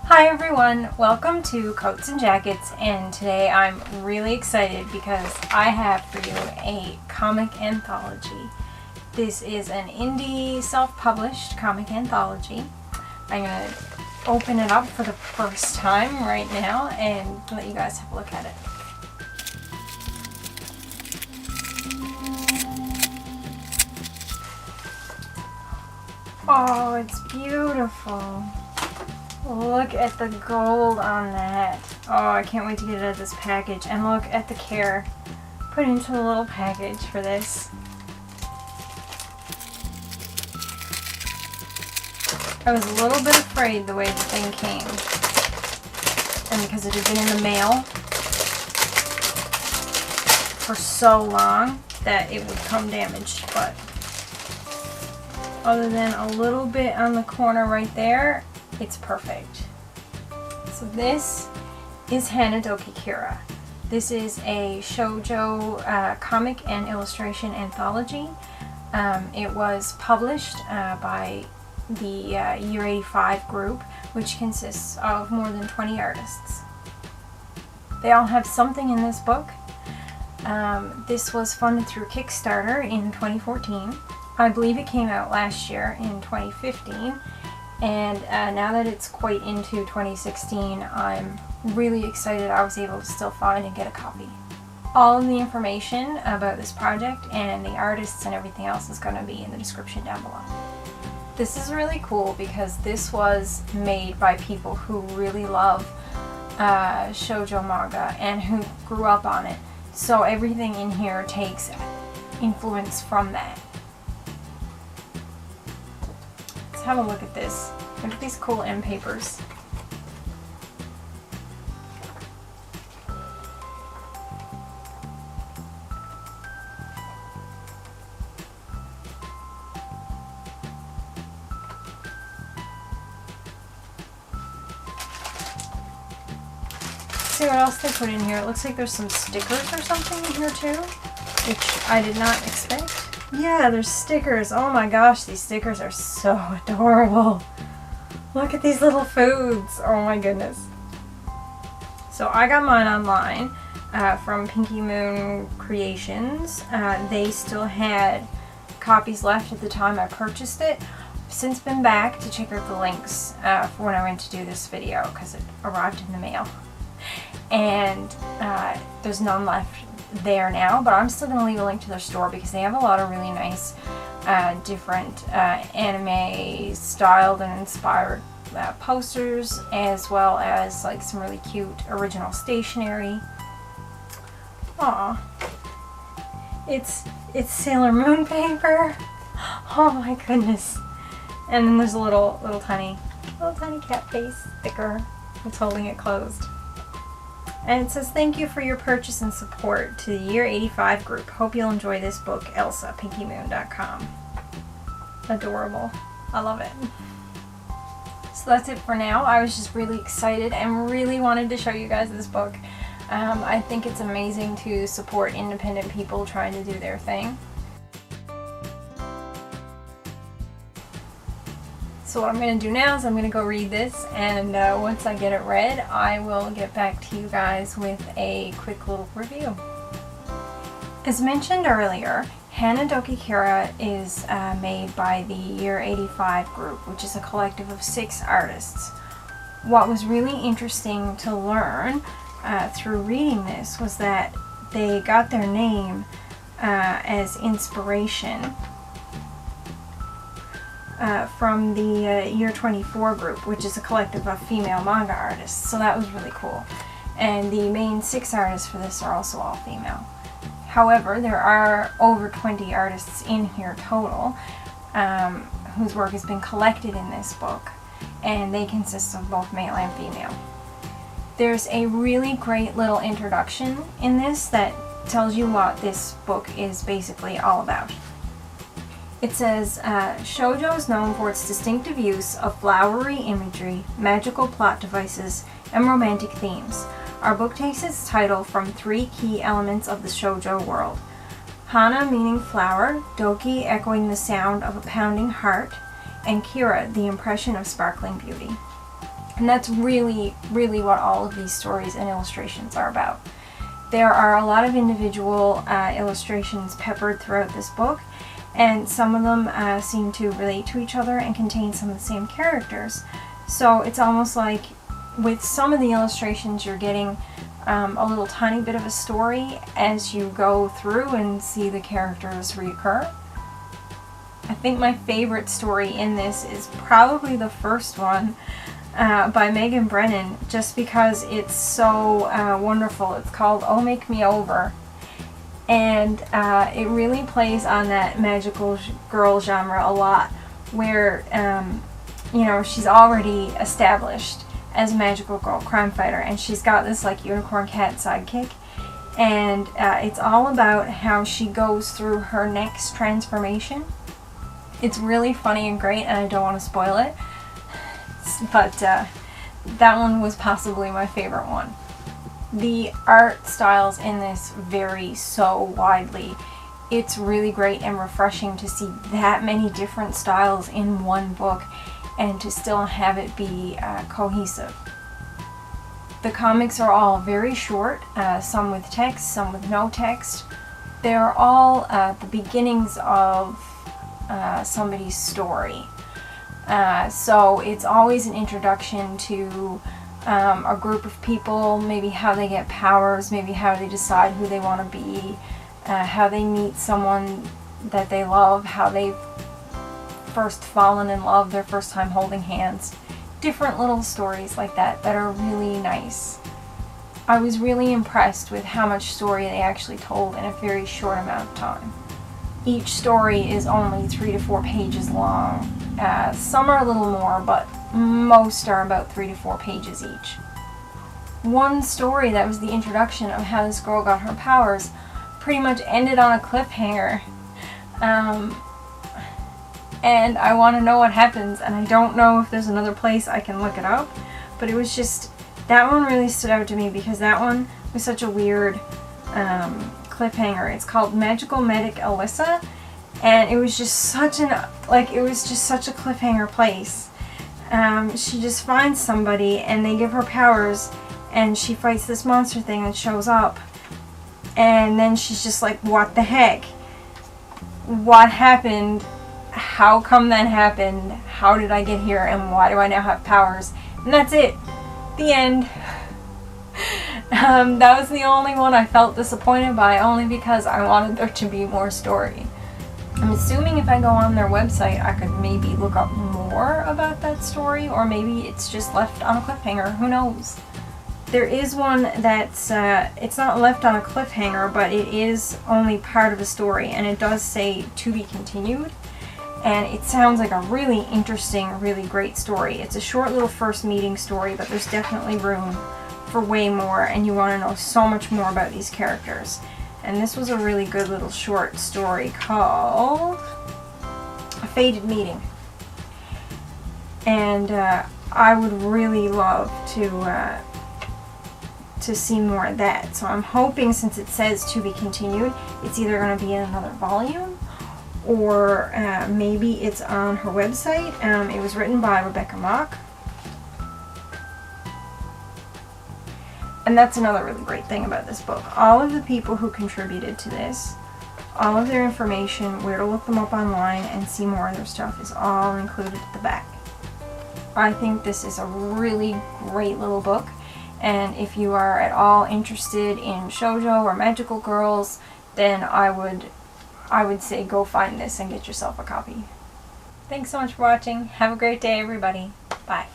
Hi everyone, welcome to Coats and Jackets, and today I'm really excited because I have for you a comic anthology. This is an indie self-published comic anthology. I'm going to open it up for the first time right now and let you guys have a look at it. Oh, it's beautiful. Look at the gold on that. Oh, I can't wait to get it out of this package. And look at the care put into the little package for this. I was a little bit afraid the way the thing came. And because it had been in the mail for so long that it would come damaged. But other than a little bit on the corner right there, it's perfect. So this is Hana Doki Kira. This is a shoujo comic and illustration anthology. It was published by the Year 85 group, which consists of more than 20 artists. They all have something in this book. This was funded through Kickstarter in 2014. I believe it came out last year in 2015. And now that it's quite into 2016, I'm really excited I was able to still find and get a copy. All of the information about this project and the artists and everything else is going to be in the description down below. This is really cool because this was made by people who really love shoujo manga and who grew up on it. So everything in here takes influence from that. Have a look at this. Look at these cool end papers. See what else they put in here. It looks like there's some stickers or something in here too, which I did not expect. Yeah, there's stickers. Oh my gosh, these stickers are so adorable. Look at these little foods. Oh my goodness. So I got mine online from Pinky Moon Creations. They still had copies left at the time I purchased it. I've since been back to check out the links for when I went to do this video because it arrived in the mail. And there's none left there now, but I'm still going to leave a link to their store because they have a lot of really nice different anime styled and inspired posters, as well as like some really cute original stationery. Aw, it's Sailor Moon paper. Oh my goodness. And then there's a little tiny cat face sticker that's holding it closed. And it says, "Thank you for your purchase and support to the Year 85 group. Hope you'll enjoy this book, Elsa, pinkymoon.com. Adorable. I love it. So that's it for now. I was just really excited and really wanted to show you guys this book. I think it's amazing to support independent people trying to do their thing. So what I'm going to do now is I'm going to go read this, and once I get it read, I will get back to you guys with a quick little review. As mentioned earlier, Hana Doki Kira is made by the Year 85 group, which is a collective of 6 artists. What was really interesting to learn through reading this was that they got their name as inspiration from the Year 24 group, which is a collective of female manga artists. So that was really cool. And the main 6 artists for this are also all female. However, there are over 20 artists in here total whose work has been collected in this book, and they consist of both male and female. There's a really great little introduction in this that tells you what this book is basically all about. It says, shoujo is known for its distinctive use of flowery imagery, magical plot devices, and romantic themes. Our book takes its title from 3 key elements of the shoujo world. Hana meaning flower, Doki echoing the sound of a pounding heart, and Kira the impression of sparkling beauty. And that's really, really what all of these stories and illustrations are about. There are a lot of individual illustrations peppered throughout this book, and some of them seem to relate to each other and contain some of the same characters. So it's almost like with some of the illustrations you're getting a little tiny bit of a story as you go through and see the characters reoccur. I think my favorite story in this is probably the first one by Megan Brennan, just because it's so wonderful. It's called Oh Make Me Over, and it really plays on that magical girl genre a lot, where you know, she's already established as a magical girl crime fighter, and she's got this like unicorn cat sidekick, and it's all about how she goes through her next transformation. It's really funny and great, and I don't want to spoil it, but that one was possibly my favorite one. The art styles in this vary so widely. It's really great and refreshing to see that many different styles in one book and to still have it be cohesive. The comics are all very short, some with text, some with no text. They're all the beginnings of somebody's story. So it's always an introduction to a group of people, maybe how they get powers, maybe how they decide who they want to be, how they meet someone that they love, how they've first fallen in love, their first time holding hands. Different little stories like that are really nice. I was really impressed with how much story they actually told in a very short amount of time. Each story is only 3 to 4 pages long. Some are a little more, but most are about 3 to 4 pages each. One story that was the introduction of how this girl got her powers pretty much ended on a cliffhanger. And I want to know what happens, and I don't know if there's another place I can look it up, but it was just, that one really stood out to me because that one was such a weird cliffhanger. It's called Magical Medic Alyssa, and it was just such a cliffhanger place. She just finds somebody and they give her powers, and she fights this monster thing that shows up, and then she's just like, what the heck? What happened? How come that happened? How did I get here? And why do I now have powers? And that's it. The end. That was the only one I felt disappointed by, only because I wanted there to be more story. I'm assuming if I go on their website, I could maybe look up more about that story, or maybe it's just left on a cliffhanger. Who knows? There is one that's, it's not left on a cliffhanger, but it is only part of the story, and it does say to be continued. And it sounds like a really interesting, really great story. It's a short little first meeting story, but there's definitely room for way more, and you want to know so much more about these characters. And this was a really good little short story called A Fated Meeting. And I would really love to see more of that. So I'm hoping, since it says to be continued, it's either going to be in another volume, or maybe it's on her website. It was written by Rebecca Mock. And that's another really great thing about this book. All of the people who contributed to this, all of their information, where to look them up online and see more of their stuff, is all included at the back. I think this is a really great little book, and if you are at all interested in shoujo or magical girls, then I would say go find this and get yourself a copy. Thanks so much for watching. Have a great day, everybody. Bye.